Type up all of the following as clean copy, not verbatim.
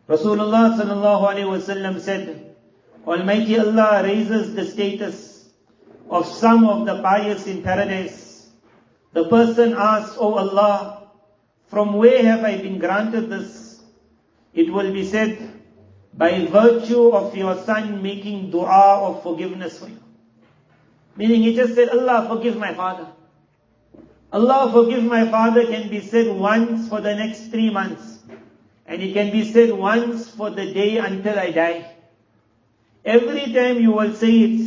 Rasulullah sallallahu alaihi wasallam said, Almighty Allah raises the status of some of the pious in paradise. The person asks, O Allah, from where have I been granted this? It will be said, by virtue of your son making dua of forgiveness for you. Meaning he just said, Allah forgive my father. Allah forgive my father can be said once for the next 3 months. And it can be said once for the day until I die. Every time you will say it,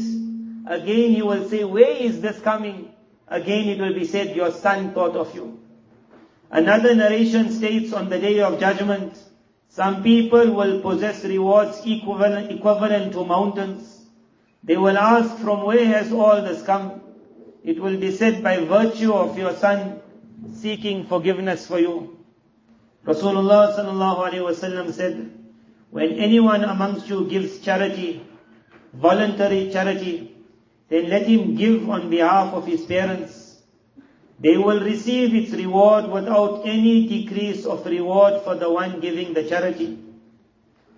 again he will say, where is this coming? Again it will be said, your son thought of you. Another narration states on the day of judgment, some people will possess rewards equivalent to mountains. They will ask, from where has all this come? It will be said, by virtue of your son seeking forgiveness for you. Rasulullah sallallahu alaihi wasallam said, when anyone amongst you gives charity, voluntary charity, then let him give on behalf of his parents. They will receive its reward without any decrease of reward for the one giving the charity.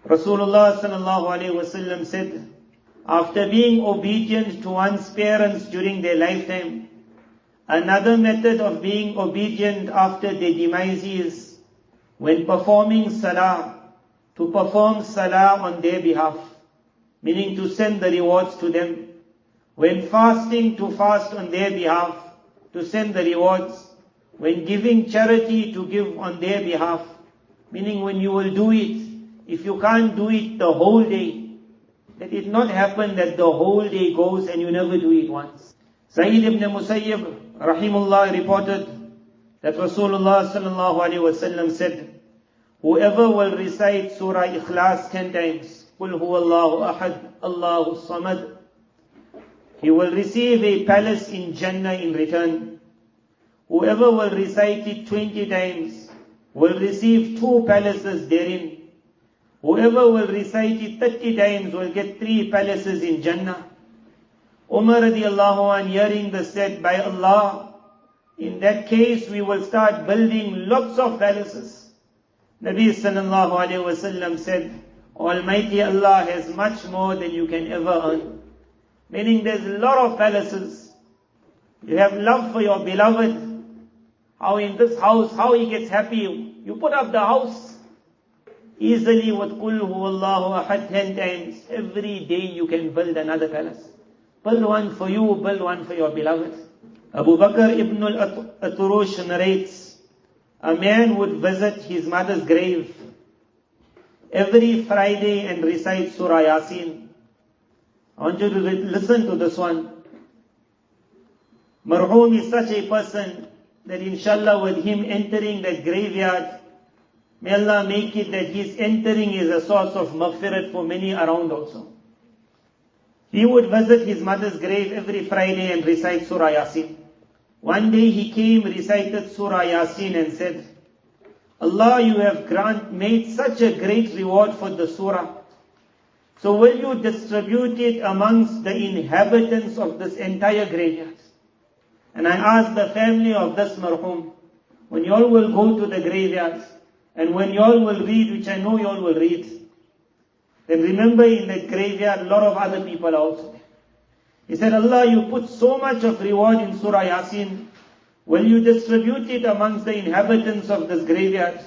Rasulullah sallallahu alaihi wasallam said, after being obedient to one's parents during their lifetime, another method of being obedient after their demise is, when performing salah, to perform salah on their behalf, meaning to send the rewards to them. When fasting, to fast on their behalf, to send the rewards. When giving charity, to give on their behalf, meaning when you will do it, if you can't do it the whole day, let it not happen that the whole day goes and you never do it once. Sayyid ibn Musayyib, rahimullah, reported that Rasulullah sallallahu alaihi wasallam said, whoever will recite Surah Ikhlas 10 times, Qul huwallahu ahad, Allahu samad, he will receive a palace in Jannah in return. Whoever will recite it 20 times will receive 2 palaces therein. Whoever will recite it 30 times will get 3 palaces in Jannah. Umar radiallahu anh, hearing this, said, by Allah, in that case we will start building lots of palaces. Nabi sallallahu alayhi wasallam said, Almighty Allah has much more than you can ever earn. Meaning there's a lot of palaces. You have love for your beloved. How in this house, how he gets happy. You put up the house easily with Qul huwallahu ahad 10 times. Every day you can build another palace. Build one for you, build one for your beloved. Abu Bakr ibn al-Aturush narrates, a man would visit his mother's grave every Friday and recite Surah Yasin. I want you to listen to this one. Marhum is such a person that inshallah with him entering that graveyard, may Allah make it that his entering is a source of maghfirat for many around also. He would visit his mother's grave every Friday and recite Surah Yasin. One day he came, recited Surah Yasin and said, Allah, you have made such a great reward for the surah. So will you distribute it amongst the inhabitants of this entire graveyard? And I asked the family of this marhum, when you all will go to the graveyard, and when you all will read, which I know you all will read, then remember in that graveyard, a lot of other people are also there. He said, Allah, you put so much of reward in Surah Yasin, will you distribute it amongst the inhabitants of this graveyard?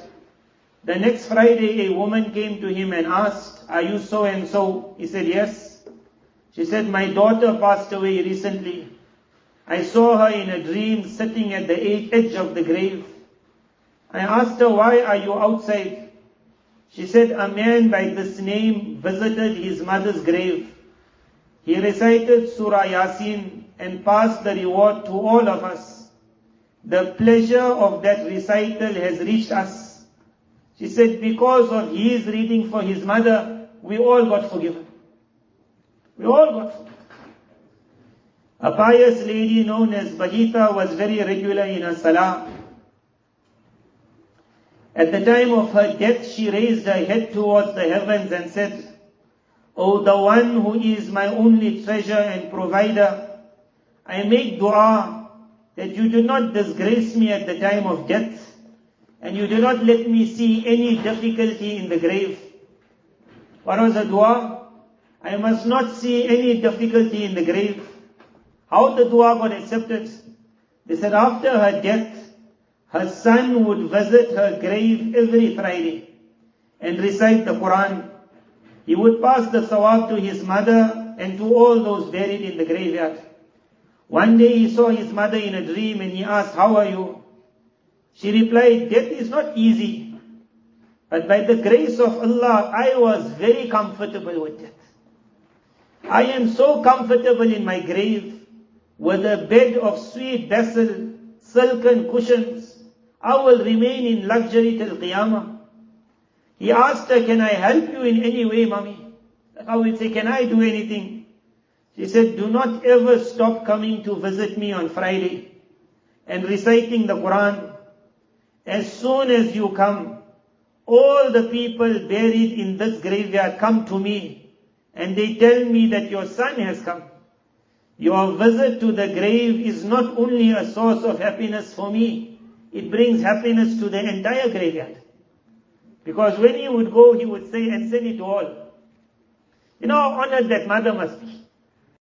The next Friday, a woman came to him and asked, are you so and so? He said, yes. She said, my daughter passed away recently. I saw her in a dream sitting at the edge of the grave. I asked her, why are you outside? She said, a man by this name visited his mother's grave. He recited Surah Yasin and passed the reward to all of us. The pleasure of that recital has reached us. She said, because of his reading for his mother, we all got forgiven. We all got forgiven. A pious lady known as Bahita was very regular in her salah. At the time of her death, she raised her head towards the heavens and said, O the one who is my only treasure and provider, I make dua that you do not disgrace me at the time of death, and you do not let me see any difficulty in the grave. What was the dua? I must not see any difficulty in the grave. How the dua got accepted? They said after her death, her son would visit her grave every Friday and recite the Quran. He would pass the sawab to his mother and to all those buried in the graveyard. One day he saw his mother in a dream and he asked, "How are you?" She replied, "Death is not easy, but by the grace of Allah, I was very comfortable with death. I am so comfortable in my grave with a bed of sweet basil, silken cushions. I will remain in luxury till Qiyamah." He asked her, "Can I help you in any way, mommy?" I would say, "Can I do anything?" She said, "Do not ever stop coming to visit me on Friday and reciting the Quran. As soon as you come, all the people buried in this graveyard come to me and they tell me that your son has come. Your visit to the grave is not only a source of happiness for me, it brings happiness to the entire graveyard." Because when he would go, he would say, "And send it to all." You know how honored that mother must be.